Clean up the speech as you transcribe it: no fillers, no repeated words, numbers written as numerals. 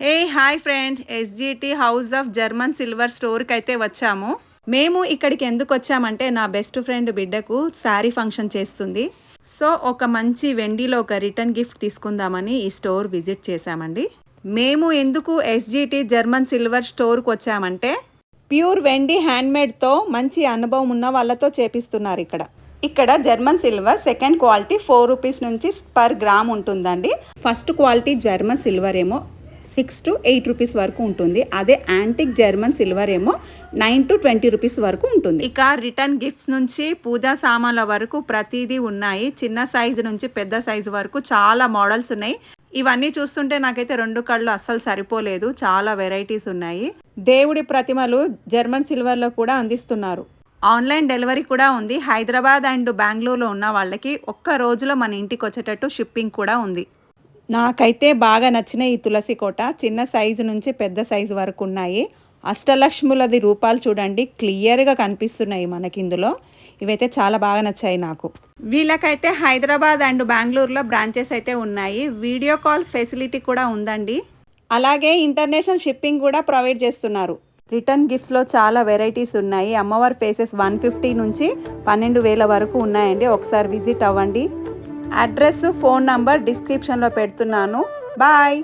Hey hi friends, SGT house of German silver స్టోర్కి అయితే వచ్చాము. మేము ఇక్కడికి ఎందుకు వచ్చామంటే నా బెస్ట్ ఫ్రెండ్ బిడ్డకు శారీ ఫంక్షన్ చేస్తుంది. సో ఒక మంచి వెండిలో ఒక రిటర్న్ గిఫ్ట్ తీసుకుందామని ఈ స్టోర్ విజిట్ చేశామండి. మేము ఎందుకు ఎస్జిటి జర్మన్ సిల్వర్ స్టోర్కి వచ్చామంటే ప్యూర్ వెండి హ్యాండ్మేడ్తో మంచి అనుభవం ఉన్న వాళ్ళతో చేపిస్తున్నారు ఇక్కడ German silver second quality 4 rupees నుంచి పర్ గ్రామ్ ఉంటుందండి. ఫస్ట్ క్వాలిటీ జర్మన్ సిల్వర్ ఏమో 6 to 8 రూపీస్ వరకు ఉంటుంది. అదే యాంటిక్ జర్మన్ సిల్వర్ ఏమో 9 to 20 రూపీస్ వరకు ఉంటుంది. ఇక రిటర్న్ గిఫ్ట్స్ నుంచి పూజా సామాన్ల వరకు ప్రతిదీ ఉన్నాయి. చిన్న సైజు నుంచి పెద్ద సైజు వరకు చాలా మోడల్స్ ఉన్నాయి. ఇవన్నీ చూస్తుంటే నాకైతే 2 కళ్ళు అస్సలు సరిపోలేదు. చాలా వెరైటీస్ ఉన్నాయి. దేవుడి ప్రతిమలు జర్మన్ సిల్వర్లో కూడా అందిస్తున్నారు. ఆన్లైన్ డెలివరీ కూడా ఉంది. హైదరాబాద్ అండ్ బెంగళూరులో ఉన్న వాళ్ళకి ఒక్క రోజులో మన ఇంటికి వచ్చేటట్టు షిప్పింగ్ కూడా ఉంది. నాకైతే బాగా నచ్చిన ఈ తులసి కోట చిన్న సైజు నుంచి పెద్ద సైజు వరకు ఉన్నాయి. అష్టలక్ష్ములది రూపాలు చూడండి, క్లియర్గా కనిపిస్తున్నాయి మనకి ఇందులో. ఇవైతే చాలా బాగా నచ్చాయి నాకు. వీళ్ళకైతే హైదరాబాద్ అండ్ బెంగళూరులో బ్రాంచెస్ అయితే ఉన్నాయి. వీడియో కాల్ ఫెసిలిటీ కూడా ఉందండి. అలాగే ఇంటర్నేషనల్ షిప్పింగ్ కూడా ప్రొవైడ్ చేస్తున్నారు. రిటర్న్ గిఫ్ట్స్లో చాలా వెరైటీస్ ఉన్నాయి. అమ్మవారి ఫేసెస్ 150 నుంచి 12,000 వరకు ఉన్నాయండి. ఒకసారి విజిట్ అవ్వండి. అడ్రస్, ఫోన్ నంబర్ డిస్క్రిప్షన్లో పెడుతున్నాను. బాయ్.